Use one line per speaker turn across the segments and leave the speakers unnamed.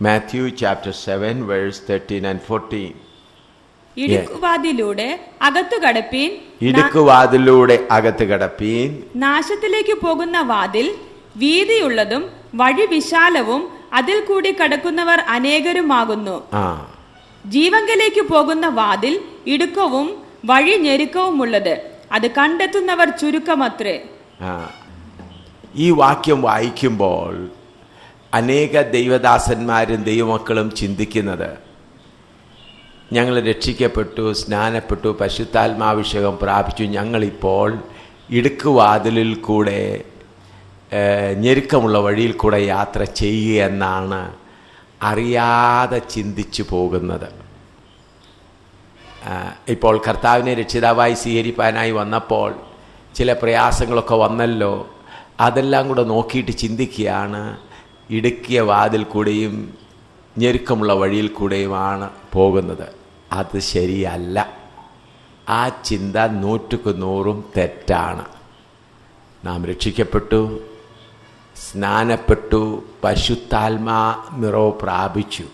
Matthew chapter 7 verse 13 and 14.
ഇടുക്കുവാതിലൂടെ അകത്തു കടപ്പീൻ,
ഇടുക്കുവാതിലൂടെ അകത്ത് കടപ്പീൻ.
നാശത്തിലേക്ക് പോകുന്ന വാതിൽ വീതിയുള്ളതും വഴി വിശാലവും അതിൽ കൂടി കടക്കുന്നവർ അനേകരുമാകുന്നു. ജീവങ്കലേക്ക് പോകുന്ന വാതിൽ ഇടുക്കവും വഴി ഞെരുക്കവുമുള്ളത്, അത് കണ്ടെത്തുന്നവർ ചുരുക്കമത്രേ.
ഈ വാക്യം വായിക്കുമ്പോൾ അനേക ദൈവദാസന്മാരും ദൈവമക്കളും ചിന്തിക്കുന്നത്, ഞങ്ങൾ രക്ഷിക്കപ്പെട്ടു, സ്നാനപ്പെട്ടു, പരിശുദ്ധാത്മാഭിഷേകം പ്രാപിച്ചു, ഞങ്ങളിപ്പോൾ ഇടുക്കുവാതിലിൽ കൂടെ ഞെരുക്കമുള്ള വഴിയിൽ കൂടെ യാത്ര ചെയ്യുക എന്നാണ് അറിയാതെ ചിന്തിച്ചു പോകുന്നത്. ഇപ്പോൾ കർത്താവിനെ രക്ഷിതാവായി സ്വീകരിപ്പാനായി വന്നപ്പോൾ ചില പ്രയാസങ്ങളൊക്കെ വന്നല്ലോ, അതെല്ലാം കൂടെ നോക്കിയിട്ട് ചിന്തിക്കുകയാണ്, ഇടുക്കിയ വാതിൽ കൂടെയും ഞെരുക്കമുള്ള വഴിയിൽ കൂടെയുമാണ് പോകുന്നത്. അത് ശരിയല്ല. ആ ചിന്ത 100% തെറ്റാണ്. നാം രക്ഷിക്കപ്പെട്ടു, സ്നാനപ്പെട്ടു, പരിശുദ്ധാത്മാ നിറവ് പ്രാപിച്ചു.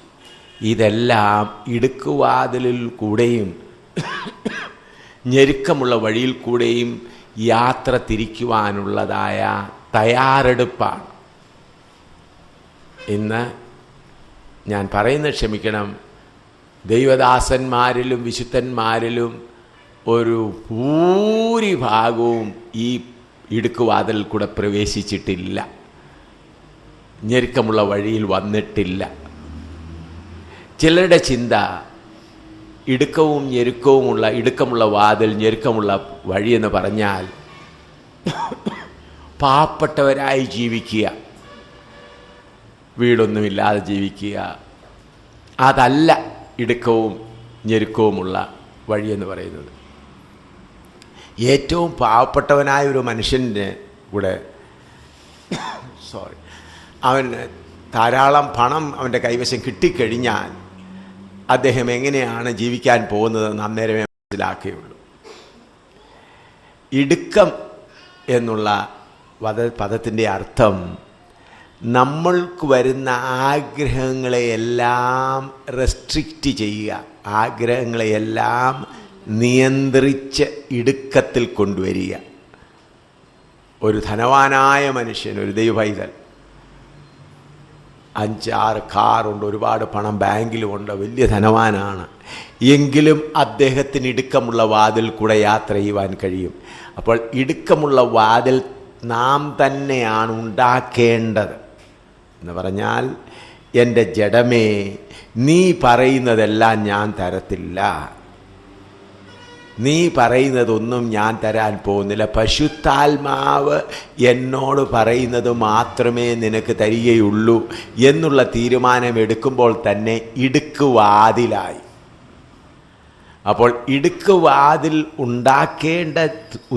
ഇതെല്ലാം ഇടുക്കുവാതിലിൽ കൂടെയും ഞെരുക്കമുള്ള വഴിയിൽ കൂടെയും യാത്ര തിരിക്കുവാനുള്ളതായ തയ്യാറെടുപ്പാണ്. ഇന്ന് ഞാൻ പറയുന്നത് ക്ഷമിക്കണം, ദൈവദാസന്മാരിലും വിശുദ്ധന്മാരിലും ഒരു ഭൂരിഭാഗവും ഈ ഇടുക്കുവാതിലിൽ കൂടെ പ്രവേശിച്ചിട്ടില്ല, ഞെരുക്കമുള്ള വഴിയിൽ വന്നിട്ടില്ല. ചിലരുടെ ചിന്ത ഇടുക്കമുള്ള വാതിൽ, ഞെരുക്കമുള്ള വഴിയെന്ന് പറഞ്ഞാൽ പാവപ്പെട്ടവരായി ജീവിക്കുക, വീടൊന്നുമില്ലാതെ ജീവിക്കുക. അതല്ല ഇടുക്കവും ഞെരുക്കവുമുള്ള വഴിയെന്ന് പറയുന്നത്. ഏറ്റവും പാവപ്പെട്ടവനായ ഒരു മനുഷ്യൻ്റെ കൂടെ അവന് ധാരാളം പണം അവൻ്റെ കൈവശം കിട്ടിക്കഴിഞ്ഞാൽ അദ്ദേഹം എങ്ങനെയാണ് ജീവിക്കാൻ പോകുന്നതെന്ന് അന്നേരമേ മനസ്സിലാക്കുകയുള്ളൂ. ഇടുക്കം എന്നുള്ള പദത്തിൻ്റെ അർത്ഥം നമ്മൾക്ക് വരുന്ന ആഗ്രഹങ്ങളെയെല്ലാം റെസ്ട്രിക്റ്റ് ചെയ്യുക, ആഗ്രഹങ്ങളെയെല്ലാം നിയന്ത്രിച്ച് ഇടുക്കത്തിൽ കൊണ്ടുവരിക. ഒരു ധനവാനായ മനുഷ്യൻ, ഒരു ദൈവപൈതൽ, 5-6 കാറുണ്ട്, ഒരുപാട് പണം ബാങ്കിലുമുണ്ട്, വലിയ ധനവാനാണ്, എങ്കിലും അദ്ദേഹത്തിന് ഇടുക്കമുള്ള വാതിൽ കൂടെ യാത്ര ചെയ്യുവാൻ കഴിയും. അപ്പോൾ ഇടുക്കമുള്ള വാതിൽ നാം തന്നെയാണ് ഉണ്ടാക്കേണ്ടത്. എന്ന് പറഞ്ഞാൽ, എൻ്റെ ജഡമേ, നീ പറയുന്നതെല്ലാം ഞാൻ തരത്തില്ല, നീ പറയുന്നതൊന്നും ഞാൻ തരാൻ പോകുന്നില്ല, പരിശുദ്ധാത്മാവ് എന്നോട് പറയുന്നത് മാത്രമേ നിനക്ക് തരികയുള്ളൂ എന്നുള്ള തീരുമാനമെടുക്കുമ്പോൾ തന്നെ ഇടുക്കുവാതിലായി. അപ്പോൾ ഇടുക്കുവാതിൽ ഉണ്ടാക്കേണ്ട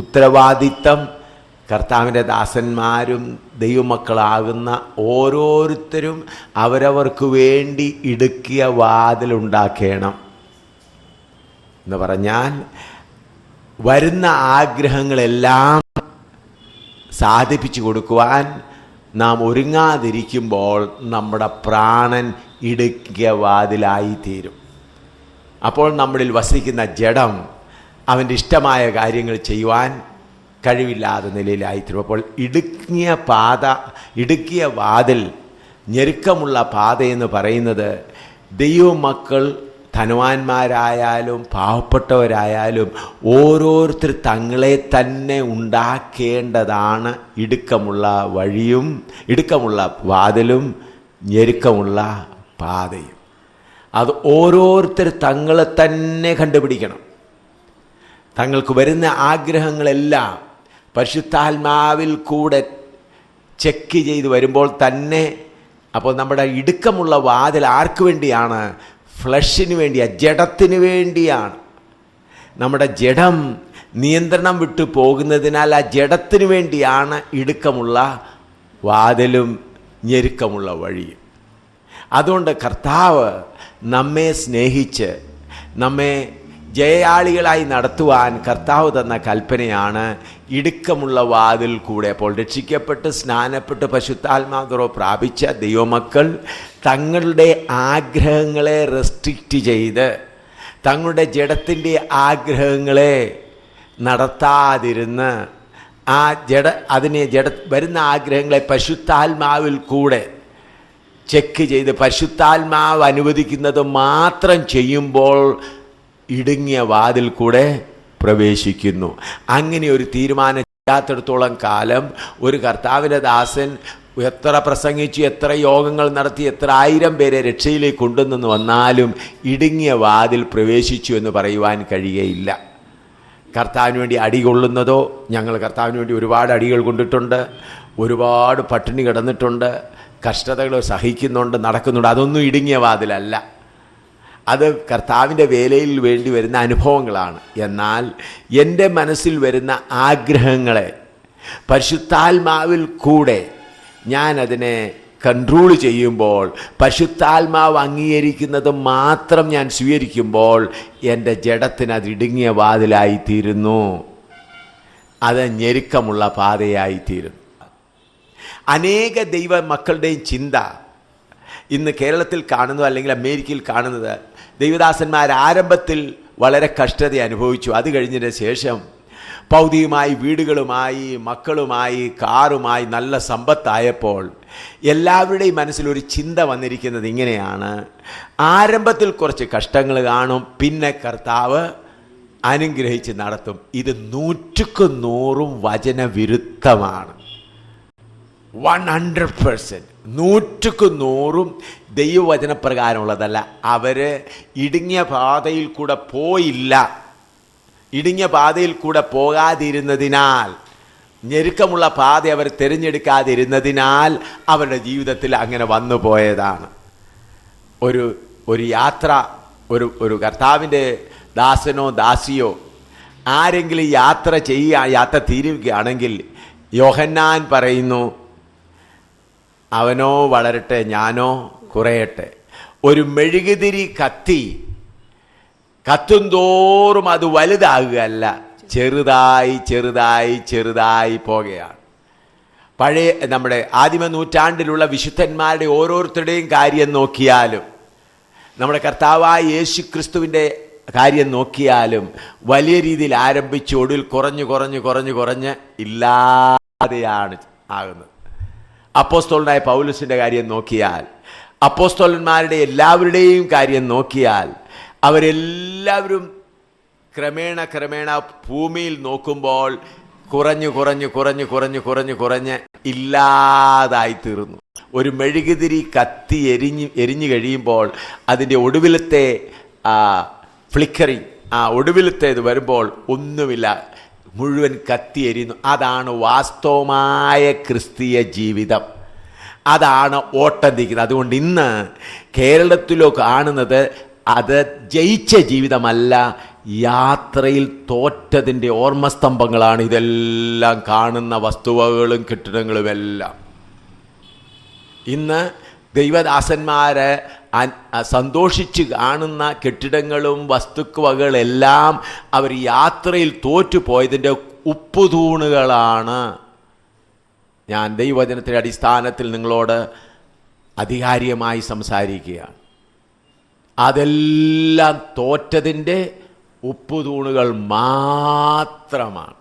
ഉത്തരവാദിത്തം കർത്താവിൻ്റെ ദാസന്മാരും ദൈവമക്കളാകുന്ന ഓരോരുത്തരും അവരവർക്ക് വേണ്ടി ഇടുക്കിയ വാതിലുണ്ടാക്കണം. എന്ന് പറഞ്ഞാൽ, വരുന്ന ആഗ്രഹങ്ങളെല്ലാം സാധിപ്പിച്ചു കൊടുക്കുവാൻ നാം ഒരുങ്ങാതിരിക്കുമ്പോൾ നമ്മുടെ പ്രാണൻ ഇടുക്കിയ വാതിലായിത്തീരും. അപ്പോൾ നമ്മളിൽ വസിക്കുന്ന ജഡം അവൻ്റെ ഇഷ്ടമായ കാര്യങ്ങൾ ചെയ്യുവാൻ കഴിവില്ലാത്ത നിലയിലായിത്തീരും. അപ്പോൾ ഇടുക്കിയ വാതിൽ, ഞെരുക്കമുള്ള പാതയെന്ന് പറയുന്നത് ദൈവമക്കൾ ധനവാന്മാരായാലും പാവപ്പെട്ടവരായാലും ഓരോരുത്തർ തങ്ങളെ തന്നെ ഉണ്ടാക്കേണ്ടതാണ്. ഇടുക്കമുള്ള വഴിയും, ഇടുക്കമുള്ള വാതിലും, ഞെരുക്കമുള്ള പാതയും അത് ഓരോരുത്തർ തങ്ങളെ തന്നെ കണ്ടുപിടിക്കണം. തങ്ങൾക്ക് വരുന്ന ആഗ്രഹങ്ങളെല്ലാം പരിശുദ്ധാത്മാവിൽ കൂടെ ചെക്ക് ചെയ്ത് വരുമ്പോൾ തന്നെ, അപ്പോൾ നമ്മുടെ ഇടുക്കമുള്ള വാതിൽ ആർക്ക് വേണ്ടിയാണ്? ഫ്ലഷിന് വേണ്ടിയാണ്, ജഡത്തിന് വേണ്ടിയാണ്. നമ്മുടെ ജഡം നിയന്ത്രണം വിട്ടു പോകുന്നതിനാൽ ആ ജഡത്തിന് വേണ്ടിയാണ് ഇടുക്കമുള്ള വാതിലും ഞെരുക്കമുള്ള വഴിയും. അതുകൊണ്ട് കർത്താവ് നമ്മെ സ്നേഹിച്ച് നമ്മെ ജയാളികളായി നടത്തുവാൻ കർത്താവ് തന്ന കൽപ്പനയാണ് ഇടുക്കമുള്ള വാതിൽ കൂടെ. അപ്പോൾ രക്ഷിക്കപ്പെട്ട് സ്നാനപ്പെട്ട് പരിശുദ്ധാത്മാവ് പ്രാപിച്ച ദൈവമക്കൾ തങ്ങളുടെ ആഗ്രഹങ്ങളെ റെസ്ട്രിക്റ്റ് ചെയ്ത് തങ്ങളുടെ ജഡത്തിൻ്റെ ആഗ്രഹങ്ങളെ നടത്താതിരുന്ന് ആ വരുന്ന ആഗ്രഹങ്ങളെ പരിശുദ്ധാത്മാവിൽ കൂടെ ചെക്ക് ചെയ്ത് പരിശുദ്ധാത്മാവ് അനുവദിക്കുന്നത് മാത്രം ചെയ്യുമ്പോൾ ഇടുങ്ങിയ വാതിൽ കൂടെ പ്രവേശിക്കുന്നു. അങ്ങനെ ഒരു തീരുമാനം ചെയ്യാത്തിടത്തോളം കാലം ഒരു കർത്താവിൻ്റെ ദാസൻ എത്ര പ്രസംഗിച്ചു, എത്ര യോഗങ്ങൾ നടത്തി, എത്ര 1000 പേരെ രക്ഷയിലേക്ക് കൊണ്ടുവന്നു വന്നാലും ഇടുങ്ങിയ വാതിൽ പ്രവേശിച്ചു എന്ന് പറയുവാൻ കഴിയുകയില്ല. കർത്താവിന് വേണ്ടി അടി കൊള്ളുന്നതോ, ഞങ്ങൾ കർത്താവിന് വേണ്ടി ഒരുപാട് അടികൾ കൊണ്ടിട്ടുണ്ട്, ഒരുപാട് പട്ടിണി കിടന്നിട്ടുണ്ട്, കഷ്ടതകൾ സഹിക്കുന്നുണ്ട്, നടക്കുന്നുണ്ട്. അതൊന്നും ഇടുങ്ങിയ വാതിലല്ല. അത് കർത്താവിൻ്റെ വേലയിൽ വേണ്ടി വരുന്ന അനുഭവങ്ങളാണ്. എന്നാൽ എൻ്റെ മനസ്സിൽ വരുന്ന ആഗ്രഹങ്ങളെ പരിശുദ്ധാത്മാവിൽ കൂടെ ഞാനതിനെ കൺട്രോൾ ചെയ്യുമ്പോൾ, പരിശുദ്ധാത്മാവ് അംഗീകരിക്കുന്നത് മാത്രം ഞാൻ സ്വീകരിക്കുമ്പോൾ എൻ്റെ ജഡത്തിന് അത് ഇടുങ്ങിയ വാതിലായിത്തീരുന്നു, അത് ഞെരുക്കമുള്ള പാതയായിത്തീരുന്നു. അനേക ദൈവ മക്കളുടെയും ചിന്ത ഇന്ന് കേരളത്തിൽ കാണുന്നത് അല്ലെങ്കിൽ അമേരിക്കയിൽ കാണുന്നത്, ദൈവദാസന്മാർ ആരംഭത്തിൽ വളരെ കഷ്ടത അനുഭവിച്ചു. അത് കഴിഞ്ഞതിന് ശേഷം ഭൗതികമായി വീടുകളുമായി, മക്കളുമായി, കാറുമായി നല്ല സമ്പത്തായപ്പോൾ എല്ലാവരുടെയും മനസ്സിലൊരു ചിന്ത വന്നിരിക്കുന്നത് ഇങ്ങനെയാണ്: ആരംഭത്തിൽ കുറച്ച് കഷ്ടങ്ങൾ കാണും, പിന്നെ കർത്താവ് അനുഗ്രഹിച്ച് നടത്തും. ഇത് 100% വചനവിരുദ്ധമാണ്. 100% 100% ദൈവവചനപ്രകാരമുള്ളതല്ല. അവർ ഇടുങ്ങിയ പാതയിൽ കൂടെ പോയില്ല. ഇടുങ്ങിയ പാതയിൽ കൂടെ പോകാതിരുന്നതിനാൽ, ഞെരുക്കമുള്ള പാത അവർ തിരഞ്ഞെടുക്കാതിരുന്നതിനാൽ അവരുടെ ജീവിതത്തിൽ അങ്ങനെ വന്നു പോയതാണ്. ഒരു യാത്ര, ഒരു കർത്താവിൻ്റെ ദാസനോ ദാസിയോ ആരെങ്കിലും യാത്ര തീരുകയാണെങ്കിൽ യോഹന്നാൻ പറയുന്നു, അവനോ വളരട്ടെ ഞാനോ കുറയട്ടെ. ഒരു മെഴുകുതിരി കത്തും തോറും അത് വലുതാകുകയല്ല, ചെറുതായി ചെറുതായി ചെറുതായി പോകുകയാണ്. നമ്മുടെ ആദിമ നൂറ്റാണ്ടിലുള്ള വിശുദ്ധന്മാരുടെ ഓരോരുത്തരുടെയും കാര്യം നോക്കിയാലും, നമ്മുടെ കർത്താവായ യേശു ക്രിസ്തുവിൻ്റെ കാര്യം നോക്കിയാലും വലിയ രീതിയിൽ ആരംഭിച്ച് ഒടുവിൽ കുറഞ്ഞ് ഇല്ലാതെയാണ് ആകുന്നത്. അപ്പോസ്തലനായ പൗലോസിൻ്റെ കാര്യം നോക്കിയാൽ, അപ്പോസ്തലന്മാരുടെ എല്ലാവരുടെയും കാര്യം നോക്കിയാൽ, അവരെല്ലാവരും ക്രമേണ ഭൂമിയിൽ നോക്കുമ്പോൾ കുറഞ്ഞ് ഇല്ലാതായി തീർന്നു. ഒരു മെഴുകുതിരി കത്തി എരിഞ്ഞു കഴിയുമ്പോൾ അതിൻ്റെ ഒടുവിലത്തെ ഫ്ലിക്കറിങ്, ഒടുവിലത്തേത് വരുമ്പോൾ ഒന്നുമില്ല, മുഴുവൻ കത്തി എരിയുന്നു. അതാണ് വാസ്തവമായ ക്രിസ്തീയ ജീവിതം, അതാണ് ഓട്ടം തിരിക്കുന്നത്. അതുകൊണ്ട് ഇന്ന് കേരളത്തിലോ കാണുന്നത് അത് ജയിച്ച ജീവിതമല്ല, യാത്രയിൽ തോറ്റതിൻ്റെ ഓർമ്മസ്തംഭങ്ങളാണ് ഇതെല്ലാം കാണുന്ന വസ്തുവകകളും കെട്ടിടങ്ങളുമെല്ലാം. ഇന്ന് ദൈവദാസന്മാരെ സന്തോഷിച്ച് കാണുന്ന കെട്ടിടങ്ങളും വസ്തുവകകളെല്ലാം അവർ യാത്രയിൽ തോറ്റുപോയതിൻ്റെ ഉപ്പുതൂണുകളാണ്. ഞാൻ ദൈവവചനത്തിൻ്റെ അടിസ്ഥാനത്തിൽ നിങ്ങളോട് അധികാരികമായി സംസാരിക്കുകയാണ്. അതെല്ലാം തോറ്റതിൻ്റെ ഉപ്പുതൂണുകൾ മാത്രമാണ്.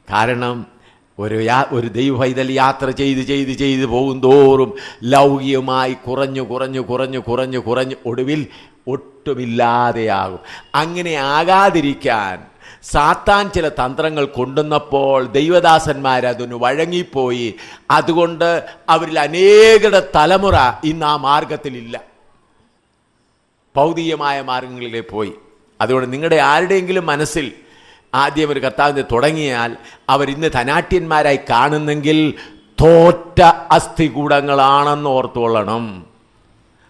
കാരണം ഒരു ദൈവപൈതൽ യാത്ര ചെയ്ത് പോകും തോറും ലൗകികമായി കുറഞ്ഞു ഒടുവിൽ ഒട്ടുമില്ലാതെയാകും. അങ്ങനെ ആകാതിരിക്കാൻ സാത്താൻ ചില തന്ത്രങ്ങൾ കൊണ്ടുവന്നപ്പോൾ ദൈവദാസന്മാരതിന് വഴങ്ങിപ്പോയി. അതുകൊണ്ട് അവരിൽ അനേകരുടെ തലമുറ ഇന്ന് ആ മാർഗത്തിലില്ല, ഭൗതികമായ മാർഗങ്ങളിലേ പോയി. അതുകൊണ്ട് നിങ്ങളുടെ ആരുടെയെങ്കിലും മനസ്സിൽ ആദ്യം ഒരു കർത്താവിനെ തുടങ്ങിയാൽ അവരിന്ന് ധനാട്യന്മാരായി കാണുന്നെങ്കിൽ തോറ്റ അസ്ഥികൂടങ്ങളാണെന്ന് ഓർത്തുകൊള്ളണം.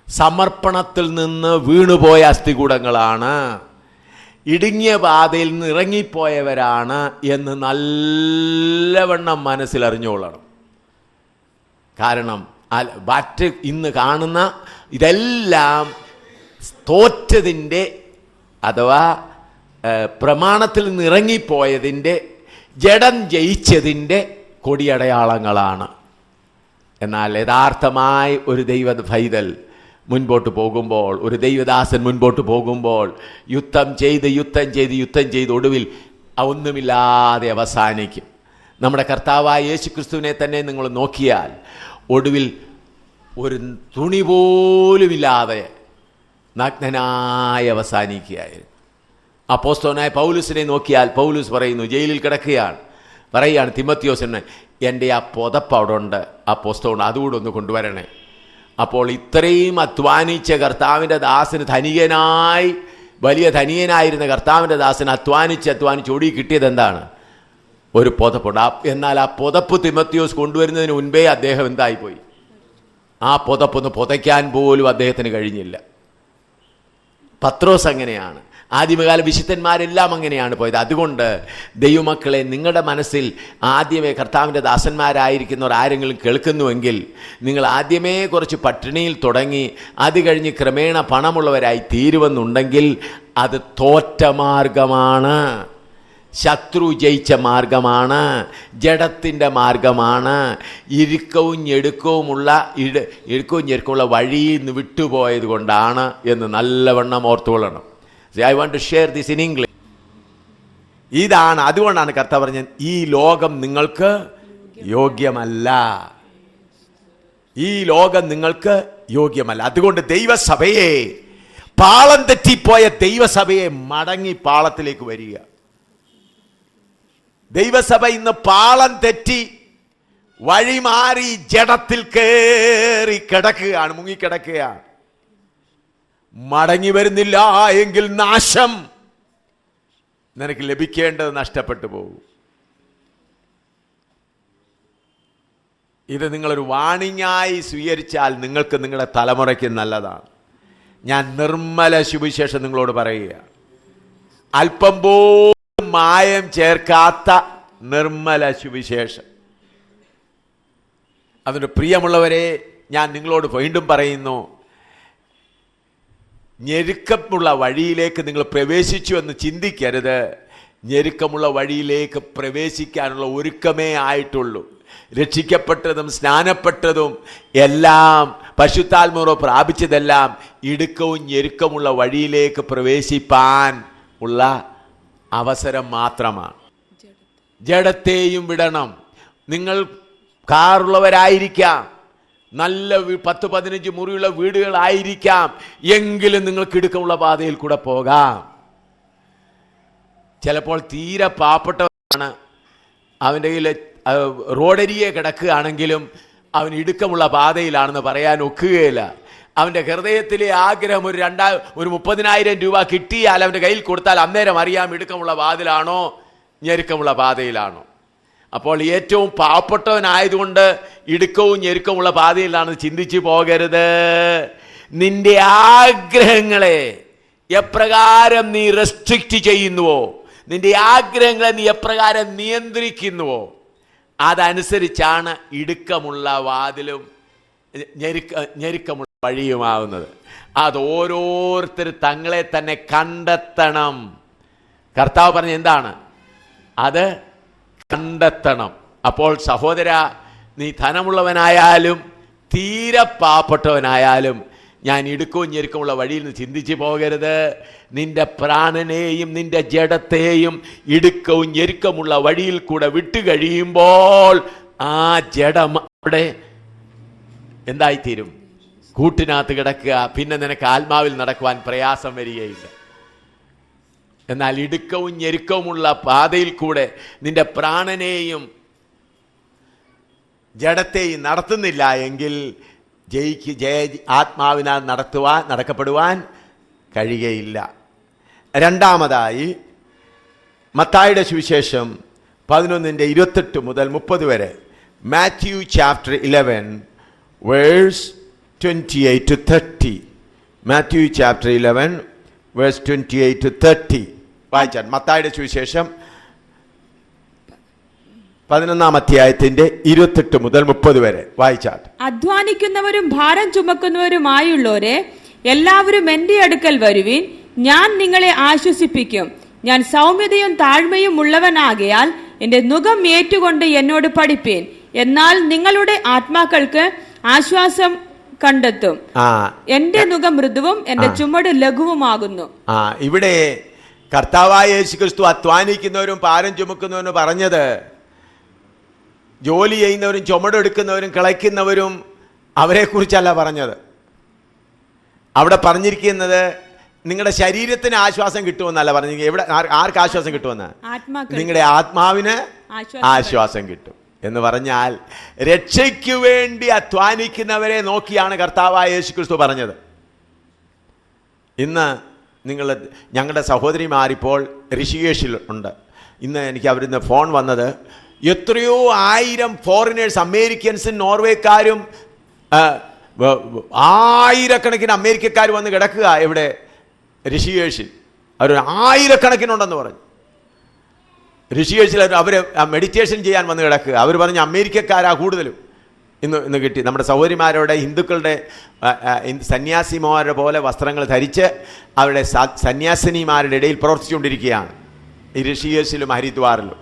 സമർപ്പണത്തിൽ നിന്ന് വീണുപോയ അസ്ഥികൂടങ്ങളാണ്, ഇടുങ്ങിയ പാതയിൽ നിന്ന് ഇറങ്ങിപ്പോയവരാണ് എന്ന് നല്ലവണ്ണം മനസ്സിലറിഞ്ഞുകൊള്ളണം. കാരണം മറ്റ് ഇന്ന് കാണുന്ന ഇതെല്ലാം തോറ്റതിൻ്റെ അഥവാ പ്രമാണത്തിൽ നിന്ന് ഇറങ്ങിപ്പോയതിൻ്റെ, ജഡം ജയിച്ചതിൻ്റെ കൊടിയടയാളങ്ങളാണ്. എന്നാൽ യഥാർത്ഥമായി ഒരു ദൈവ പൈതൽ മുൻപോട്ട് പോകുമ്പോൾ, ഒരു ദൈവദാസൻ മുൻപോട്ട് പോകുമ്പോൾ യുദ്ധം ചെയ്ത് ഒടുവിൽ ഒന്നുമില്ലാതെ അവസാനിക്കും. നമ്മുടെ കർത്താവായ യേശുക്രിസ്തുവിനെ തന്നെ നിങ്ങൾ നോക്കിയാൽ ഒടുവിൽ ഒരു തുണി പോലുമില്ലാതെ നഗ്നനായി അവസാനിക്കുകയായിരുന്നു. അപ്പോസ്തലനായ പൗലൂസിനെ നോക്കിയാൽ പൗലൂസ് പറയുന്നു, ജയിലിൽ പറയുകയാണ് തിമോത്തിയോസിന്, എൻ്റെ ആ പുതപ്പ് അവിടെ ഉണ്ട്, ആ പുസ്തകം അതുകൂടെ ഒന്ന് കൊണ്ടുവരണേ. അപ്പോൾ ഇത്രയും അധ്വാനിച്ച കർത്താവിൻ്റെ ദാസന്, ധനികനായി വലിയ ധനികനായിരുന്ന കർത്താവിൻ്റെ ദാസന് അധ്വാനിച്ച് ഓടി കിട്ടിയത് എന്താണ്? ഒരു പുതപ്പുണ്ട്. എന്നാൽ ആ പുതപ്പ് തിമോത്തിയോസ് കൊണ്ടുവരുന്നതിന് മുൻപേ അദ്ദേഹം എന്തായിപ്പോയി? ആ പുതപ്പൊന്ന് പുതയ്ക്കാൻ പോലും അദ്ദേഹത്തിന് കഴിഞ്ഞില്ല. പത്രോസ് അങ്ങനെയാണ്. ആദ്യമകാല വിശുദ്ധന്മാരെല്ലാം അങ്ങനെയാണ് പോയത്. അതുകൊണ്ട് ദൈവമക്കളെ, നിങ്ങളുടെ മനസ്സിൽ ആദ്യമേ കർത്താവിൻ്റെ ദാസന്മാരായിരിക്കുന്നവർ ആരെങ്കിലും കേൾക്കുന്നുവെങ്കിൽ നിങ്ങൾ ആദ്യമേ കുറച്ച് പട്ടിണിയിൽ തുടങ്ങി അത് കഴിഞ്ഞ് ക്രമേണ പണമുള്ളവരായി തീരുവെന്നുണ്ടെങ്കിൽ അത് തോറ്റ മാർഗമാണ്, ശത്രു ജയിച്ച മാർഗമാണ്, ജഡത്തിൻ്റെ മാർഗമാണ്, ഇടുക്കവും ഞെരുക്കവുമുള്ള വഴിയിൽ നിന്ന് വിട്ടുപോയത് കൊണ്ടാണ് എന്ന് നല്ലവണ്ണം ഓർത്തുകൊള്ളണം. I want to share this in English. ഇതാണ്, അതുകൊണ്ടാണ് കർത്താവ് പറഞ്ഞത്, ഈ ലോകം നിങ്ങൾക്ക് യോഗ്യമല്ല, ഈ ലോകം നിങ്ങൾക്ക് യോഗ്യമല്ല. അതുകൊണ്ട് ദൈവസഭയെ, പാളം തെറ്റിപ്പോയ ദൈവസഭയെ മടങ്ങി പാളത്തിലേക്ക് വരിക. ദൈവസഭ ഇന്ന് പാളം തെറ്റി വഴിമാറി ജഡത്തിൽ കയറി കിടക്കുകയാണ്, മുങ്ങിക്കിടക്കുകയാണ്. മടങ്ങി വരുന്നില്ല എങ്കിൽ നാശം, നിനക്ക് ലഭിക്കേണ്ടത് നഷ്ടപ്പെട്ടു പോകും. ഇത് നിങ്ങളൊരു വാണിങ്ങായി സ്വീകരിച്ചാൽ നിങ്ങൾക്ക് നിങ്ങളുടെ തലമുറയ്ക്ക് നല്ലതാണ്. ഞാൻ നിർമ്മല സുവിശേഷം നിങ്ങളോട് പറയുക, അല്പം പോലും മായം ചേർക്കാത്ത നിർമ്മല സുവിശേഷം. അതുകൊണ്ട് പ്രിയമുള്ളവരെ, ഞാൻ നിങ്ങളോട് വീണ്ടും പറയുന്നു, ഞെരുക്കമുള്ള വഴിയിലേക്ക് നിങ്ങൾ പ്രവേശിച്ചു എന്ന് ചിന്തിക്കരുത്. ഞെരുക്കമുള്ള വഴിയിലേക്ക് പ്രവേശിക്കാനുള്ള ഒരുക്കമേ ആയിട്ടുള്ളൂ. രക്ഷിക്കപ്പെട്ടതും സ്നാനപ്പെട്ടതും എല്ലാം പരിശുദ്ധാത്മാവ് പ്രാപിച്ചതെല്ലാം ഇടുക്കവും ഞെരുക്കമുള്ള വഴിയിലേക്ക് പ്രവേശിപ്പാൻ ഉള്ള അവസരം മാത്രമാണ്. ജഡത്തെയും വിടണം. നിങ്ങൾ കാറുള്ളവരായിരിക്കാം, നല്ല 10-15 മുറിയുള്ള വീടുകളായിരിക്കാം, എങ്കിലും നിങ്ങൾക്ക് ഇടുക്കമുള്ള പാതയിൽ കൂടെ പോകാം. ചിലപ്പോൾ തീരെ പാവപ്പെട്ടവനാണ്, അവൻ്റെ കയ്യിൽ റോഡരിയെ കിടക്കുകയാണെങ്കിലും അവൻ ഇടുക്കമുള്ള പാതയിലാണെന്ന് പറയാൻ ഒക്കുകയില്ല. അവൻ്റെ ഹൃദയത്തിലെ ആഗ്രഹം ഒരു 30,000 രൂപ കിട്ടിയാൽ അവൻ്റെ കയ്യിൽ കൊടുത്താൽ അന്നേരം അറിയാം ഇടുക്കമുള്ള പാതയിലാണോ ഞെരുക്കമുള്ള പാതയിലാണോ. അപ്പോൾ ഏറ്റവും പാവപ്പെട്ടവനായതുകൊണ്ട് ഇടുക്കവും ഞെരുക്കമുള്ള പാതയിലാണ് ചിന്തിച്ചു പോകരുത്. നിന്റെ ആഗ്രഹങ്ങളെ എപ്രകാരം നീ റെസ്ട്രിക്റ്റ് ചെയ്യുന്നുവോ, നിന്റെ ആഗ്രഹങ്ങളെ നീ എപ്രകാരം നിയന്ത്രിക്കുന്നുവോ, അതനുസരിച്ചാണ് ഇടുക്കമുള്ള വാതിലും ഞെരുക്കമുള്ള വഴിയുമാവുന്നത്. അത് ഓരോരുത്തർ തങ്ങളെ തന്നെ കണ്ടെത്തണം. കർത്താവ് പറഞ്ഞ എന്താണ്? അത് കണ്ടെത്തണം. അപ്പോൾ സഹോദര, നീ ധനമുള്ളവനായാലും തീരെ പാവപ്പെട്ടവനായാലും ഞാൻ ഇടുക്കവും ഞെരുക്കമുള്ള വഴിയിൽ നിന്ന് ചിന്തിച്ചു പോകരുത്. നിന്റെ പ്രാണനെയും നിന്റെ ജഡത്തെയും ഇടുക്കവും ഞെരുക്കമുള്ള വഴിയിൽ കൂടെ വിട്ടു കഴിയുമ്പോൾ ആ ജഡം അവിടെ എന്തായിത്തീരും? കൂട്ടിനകത്ത് കിടക്കുക. പിന്നെ നിനക്ക് ആത്മാവിൽ നടക്കുവാൻ പ്രയാസം വരികയില്ല. എന്നാൽ ഇടുക്കവും ഞെരുക്കവുമുള്ള പാതയിൽ കൂടെ നിന്റെ പ്രാണനെയും ജഡത്തെയും നടത്തുന്നില്ല എങ്കിൽ ആത്മാവിനാൽ നടക്കപ്പെടുവാൻ കഴിയുകയില്ല. രണ്ടാമതായി മത്തായിയുടെ സുവിശേഷം 11:28 മുതൽ 30 വരെ, Matthew chapter 11 verse 28 to 30. Matthew chapter 11 verse 28 to 30 വായിച്ചാൽ. മത്തായിയുടെ സുവിശേഷം 11-ാം അധ്യായത്തിന്റെ 28 മുതൽ 30 വരെ വായിച്ചാൽ.
അധ്വാനിക്കുന്നവരും ഭാരം ചുമക്കുന്നവരുമായുള്ളവരെ എല്ലാവരും എന്റെ അടുക്കൽ വരുവിൻ, ഞാൻ നിങ്ങളെ ആശ്വസിപ്പിക്കും. ഞാൻ സൗമ്യതയും താഴ്മയും ഉള്ളവനാകയാൽ എന്റെ നുകം ഏറ്റുകൊണ്ട് എന്നോട് പഠിപ്പീൻ. എന്നാൽ നിങ്ങളുടെ ആത്മാക്കൾക്ക് ആശ്വാസം കണ്ടെത്തും. എന്റെ നുകം മൃദുവും എന്റെ ചുമട് ലഘുവുമാകുന്നു.
ഇവിടെ കർത്താവായ യേശുക്രിസ്തു അധ്വാനിക്കുന്നവരും ഭാരം ചുമക്കുന്നവരും പറഞ്ഞത് ജോലി ചെയ്യുന്നവരും ചുമടെടുക്കുന്നവരും കിളയ്ക്കുന്നവരും അവരെ കുറിച്ചല്ല പറഞ്ഞത്. അവിടെ പറഞ്ഞിരിക്കുന്നത് നിങ്ങളുടെ ശരീരത്തിന് ആശ്വാസം കിട്ടുമെന്നല്ല പറഞ്ഞിരിക്കുന്നത്. എവിടെ ആർക്ക് ആശ്വാസം കിട്ടുമെന്ന്? നിങ്ങളുടെ ആത്മാവിന് ആശ്വാസം കിട്ടും എന്ന് പറഞ്ഞാൽ രക്ഷയ്ക്കു വേണ്ടി അധ്വാനിക്കുന്നവരെ നോക്കിയാണ് കർത്താവായ യേശുക്രിസ്തു പറഞ്ഞത്. ഇന്ന് ഞങ്ങളുടെ സഹോദരിമാരിപ്പോൾ ഋഷികേശിൽ ഉണ്ട്. ഇന്ന് എനിക്ക് അവരിന്ന് ഫോൺ വന്നത്, എത്രയോ 1000 ഫോറിനേഴ്സ്, അമേരിക്കൻസും നോർവേക്കാരും ആയിരക്കണക്കിന് അമേരിക്കക്കാർ വന്ന് കിടക്കുക ഇവിടെ ഋഷികേശിൽ. അവർ 1000കണക്കിനുണ്ടെന്ന് പറഞ്ഞു. ഋഷികേശിൽ അവർ മെഡിറ്റേഷൻ ചെയ്യാൻ വന്ന് കിടക്കുക. അവർ പറഞ്ഞ് അമേരിക്കക്കാരാ കൂടുതലും ഇന്ന് കിട്ടി. നമ്മുടെ സഹോദരിമാരുടെ ഹിന്ദുക്കളുടെ സന്യാസിമാരുടെ പോലെ വസ്ത്രങ്ങൾ ധരിച്ച് അവരുടെ സന്യാസിനിമാരുടെ ഇടയിൽ പ്രവർത്തിച്ചുകൊണ്ടിരിക്കുകയാണ് ഈ ഋഷികേശിലും ഹരിദ്വാറിലും.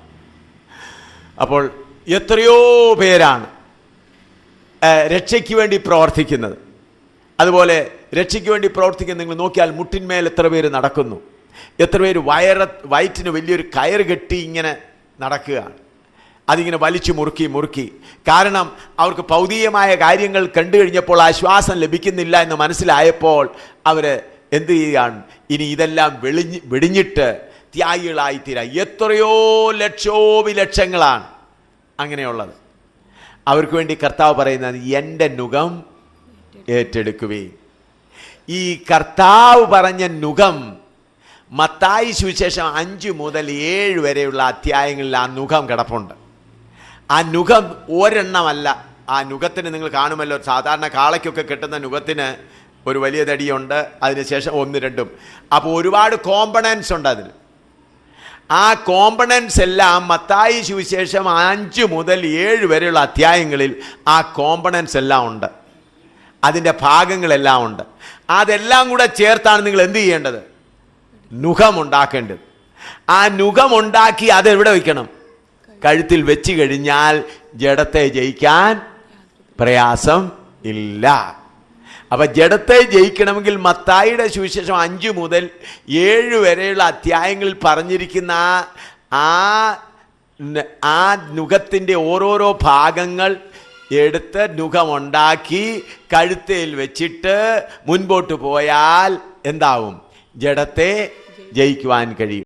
അപ്പോൾ എത്രയോ പേരാണ് രക്ഷയ്ക്ക് വേണ്ടി പ്രവർത്തിക്കുന്നത്. അതുപോലെ രക്ഷയ്ക്ക് വേണ്ടി പ്രവർത്തിക്കുന്ന നിങ്ങൾ നോക്കിയാൽ മുട്ടിന്മേൽ എത്ര പേര് നടക്കുന്നു, എത്ര പേര് വയറ്റിന് വലിയൊരു കയറ് കെട്ടി ഇങ്ങനെ നടക്കുകയാണ്. അതിങ്ങനെ വലിച്ചു മുറുക്കി. കാരണം അവർക്ക് ഭൗതികമായ കാര്യങ്ങൾ കണ്ടു കഴിഞ്ഞപ്പോൾ ആശ്വാസം ലഭിക്കുന്നില്ല എന്ന് മനസ്സിലായപ്പോൾ അവർ എന്ത് ചെയ്യുകയാണ്? ഇനി ഇതെല്ലാം വെടിഞ്ഞിട്ട് ത്യാഗികളായിത്തീരാം. എത്രയോ ലക്ഷങ്ങളാണ് അങ്ങനെയുള്ളത്. അവർക്ക് വേണ്ടി കർത്താവ് പറയുന്നത് എൻ്റെ നുകം ഏറ്റെടുക്കുകയും. ഈ കർത്താവ് പറഞ്ഞ നുകം മത്തായി സുവിശേഷം 5 മുതൽ 7 വരെയുള്ള അധ്യായങ്ങളിൽ ആ നുകം കിടപ്പുണ്ട്. ആ നുകം ഒരെണ്ണമല്ല. ആ നുകത്തിന് നിങ്ങൾ കാണുമല്ലോ, സാധാരണ കാളയ്ക്കൊക്കെ കിട്ടുന്ന നുകത്തിന് ഒരു വലിയ തടിയുണ്ട്, അതിനുശേഷം 1, 2. അപ്പോൾ ഒരുപാട് കോമ്പണൻസ് ഉണ്ട് അതിന്. ആ കോമ്പണൻസ് എല്ലാം മത്തായി സുവിശേഷം 5 മുതൽ 7 വരെയുള്ള അധ്യായങ്ങളിൽ ആ കോമ്പണൻസ് എല്ലാം ഉണ്ട്, അതിൻ്റെ ഭാഗങ്ങളെല്ലാം ഉണ്ട്. അതെല്ലാം കൂടെ ചേർത്താണ് നിങ്ങൾ എന്ത് ചെയ്യേണ്ടത്? നുഖമുണ്ടാക്കേണ്ടത്. ആ നുഖമുണ്ടാക്കി അതെവിടെ വയ്ക്കണം? കഴുത്തിൽ വെച്ച് കഴിഞ്ഞാൽ ജഡത്തെ ജയിക്കാൻ പ്രയാസം ഇല്ല. അപ്പൊ ജഡത്തെ ജയിക്കണമെങ്കിൽ മത്തായിയുടെ സുവിശേഷം 5 മുതൽ 7 വരെയുള്ള അധ്യായങ്ങളിൽ പറഞ്ഞിരിക്കുന്ന ആ നുഖത്തിൻ്റെ ഓരോരോ ഭാഗങ്ങൾ എടുത്ത് നുഖമുണ്ടാക്കി കഴുത്തേൽ വെച്ചിട്ട് മുൻപോട്ട് പോയാൽ എന്താവും? ജഡത്തെ ജയിക്കുവാൻ കഴിയും.